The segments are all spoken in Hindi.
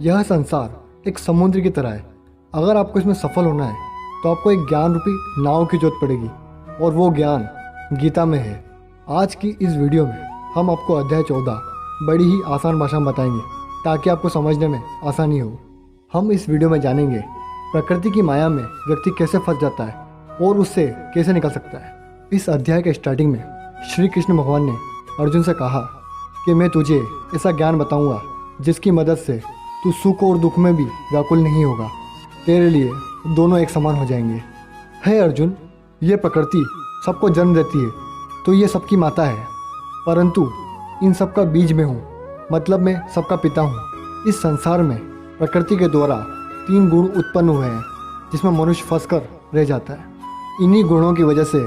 यह संसार एक समुद्र की तरह है। अगर आपको इसमें सफल होना है तो आपको एक ज्ञान रूपी नाव की जरूरत पड़ेगी और वो ज्ञान गीता में है। आज की इस वीडियो में हम आपको अध्याय 14 बड़ी ही आसान भाषा में बताएंगे ताकि आपको समझने में आसानी हो। हम इस वीडियो में जानेंगे प्रकृति की माया में व्यक्ति कैसे फंस जाता है और उससे कैसे निकल सकता है। इस अध्याय के स्टार्टिंग में श्री कृष्ण भगवान ने अर्जुन से कहा कि मैं तुझे ऐसा ज्ञान बताऊंगा जिसकी मदद से तू सुख और दुख में भी व्याकुल नहीं होगा। तेरे लिए दोनों एक समान हो जाएंगे। हे अर्जुन, ये प्रकृति सबको जन्म देती है तो ये सबकी माता है, परंतु इन सब का बीज में हूँ, मतलब मैं सबका पिता हूँ। इस संसार में प्रकृति के द्वारा 3 गुण उत्पन्न हुए हैं जिसमें मनुष्य फंस कर रह जाता है। इन्हीं गुणों की वजह से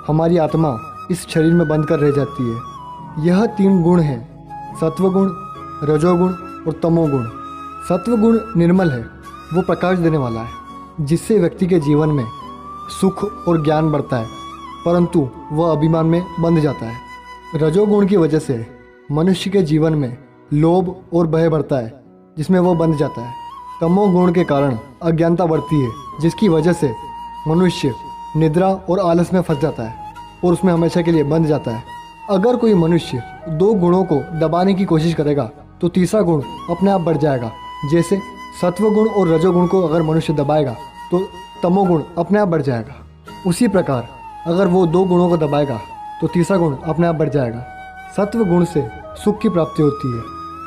हमारी आत्मा इस शरीर में बंद कर रह जाती है। यह 3 गुण हैं, सत्वगुण, रजोगुण और तमोगुण। सत्वगुण निर्मल है, वो प्रकाश देने वाला है जिससे व्यक्ति के जीवन में सुख और ज्ञान बढ़ता है, परंतु वह अभिमान में बंध जाता है। रजोगुण की वजह से मनुष्य के जीवन में लोभ और भय बढ़ता है जिसमें वह बंध जाता है। तमोगुण के कारण अज्ञानता बढ़ती है जिसकी वजह से मनुष्य निद्रा और आलस में फंस जाता है और उसमें हमेशा के लिए बंध जाता है। अगर कोई मनुष्य 2 गुणों को दबाने की कोशिश करेगा तो तीसरा गुण अपने आप बढ़ जाएगा। जैसे सत्वगुण और रजोगुण को अगर मनुष्य दबाएगा तो तमोगुण अपने आप बढ़ जाएगा। उसी प्रकार अगर वो 2 गुणों को दबाएगा तो तीसरा गुण अपने आप बढ़ जाएगा। सत्व गुण से सुख की प्राप्ति होती है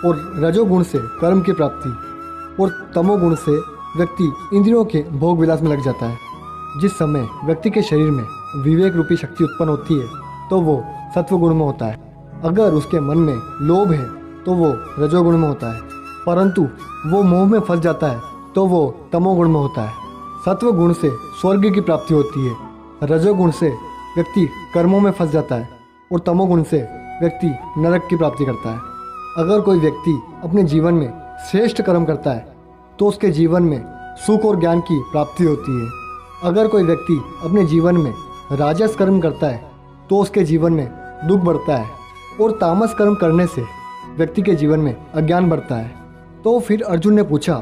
और रजोगुण से कर्म की प्राप्ति और तमोगुण से व्यक्ति इंद्रियों के भोग विलास में लग जाता है। जिस समय व्यक्ति के शरीर में विवेक रूपी शक्ति उत्पन्न होती है तो वो सत्वगुण में होता है। अगर उसके मन में लोभ है तो वो रजोगुण में होता है, परंतु वो मोह में फंस जाता है तो वो तमोगुण में होता है। सत्व गुण से स्वर्ग की प्राप्ति होती है, रजोगुण से व्यक्ति कर्मों में फंस जाता है और तमोगुण से व्यक्ति नरक की प्राप्ति करता है। अगर कोई व्यक्ति अपने जीवन में श्रेष्ठ कर्म करता है तो उसके जीवन में सुख और ज्ञान की प्राप्ति होती है। अगर कोई व्यक्ति अपने जीवन में राजस कर्म करता है तो उसके जीवन में दुख बढ़ता है और तामस कर्म करने से व्यक्ति के जीवन में अज्ञान बढ़ता है। तो फिर अर्जुन ने पूछा,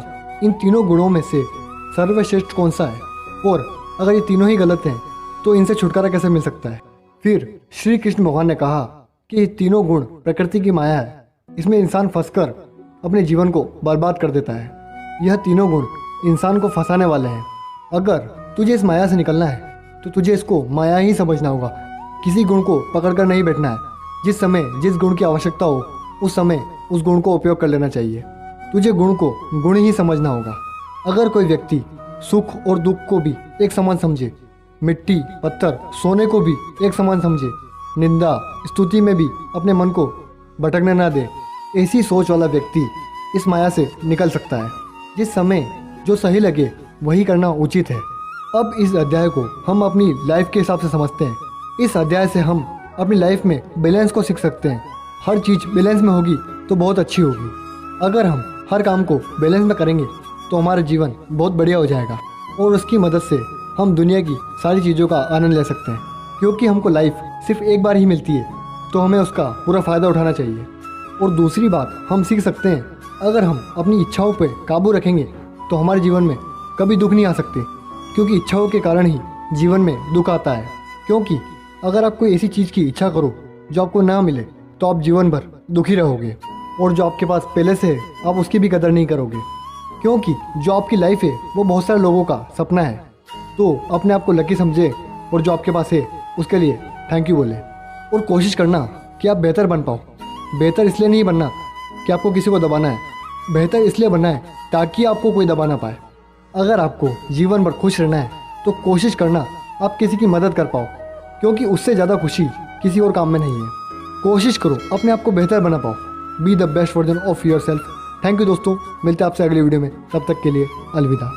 इन तीनों गुणों में से सर्वश्रेष्ठ कौन सा है, और अगर ये तीनों ही गलत हैं तो इनसे छुटकारा कैसे मिल सकता है। फिर श्री कृष्ण भगवान ने कहा कि ये तीनों गुण प्रकृति की माया है, इसमें इंसान फंसकर अपने जीवन को बर्बाद कर देता है। यह तीनों गुण इंसान को फंसाने वाले हैं। अगर तुझे इस माया से निकलना है तो तुझे इसको माया ही समझना होगा। किसी गुण को पकड़कर नहीं बैठना है। जिस समय जिस गुण की आवश्यकता हो उस समय उस गुण को उपयोग कर लेना चाहिए। तुझे गुण को गुण ही समझना होगा। अगर कोई व्यक्ति सुख और दुख को भी एक समान समझे, मिट्टी, पत्थर, सोने को भी एक समान समझे, निंदा स्तुति में भी अपने मन को भटकने ना दे, ऐसी सोच वाला व्यक्ति इस माया से निकल सकता है। जिस समय जो सही लगे वही करना उचित है। अब इस अध्याय को हम अपनी लाइफ के हिसाब से समझते हैं। इस अध्याय से हम अपनी लाइफ में बैलेंस को सीख सकते हैं। हर चीज़ बैलेंस में होगी तो बहुत अच्छी होगी। अगर हम हर काम को बैलेंस में करेंगे तो हमारा जीवन बहुत बढ़िया हो जाएगा और उसकी मदद से हम दुनिया की सारी चीज़ों का आनंद ले सकते हैं। क्योंकि हमको लाइफ सिर्फ एक बार ही मिलती है तो हमें उसका पूरा फ़ायदा उठाना चाहिए। और दूसरी बात हम सीख सकते हैं, अगर हम अपनी इच्छाओं पर काबू रखेंगे तो हमारे जीवन में कभी दुख नहीं आ सकते, क्योंकि इच्छाओं के कारण ही जीवन में दुख आता है। क्योंकि अगर आप कोई ऐसी चीज़ की इच्छा करो जो आपको ना मिले तो आप जीवन भर दुखी रहोगे, और जो आपके पास पहले से है आप उसकी भी कदर नहीं करोगे। क्योंकि जो आपकी लाइफ है वो बहुत सारे लोगों का सपना है। तो अपने आप को लकी समझे और जो आपके पास है उसके लिए थैंक यू बोले, और कोशिश करना कि आप बेहतर बन पाओ। बेहतर इसलिए नहीं बनना कि आपको किसी को दबाना है, बेहतर इसलिए बनना है ताकि आपको कोई दबा ना पाए। अगर आपको जीवन भर खुश रहना है तो कोशिश करना आप किसी की मदद कर पाओ, क्योंकि उससे ज़्यादा खुशी किसी और काम में नहीं है। कोशिश करो अपने आप को बेहतर बना पाओ। Be the best version of your self. Thank you दोस्तों, मिलते हैं आपसे अगली वीडियो में। तब तक के लिए अलविदा।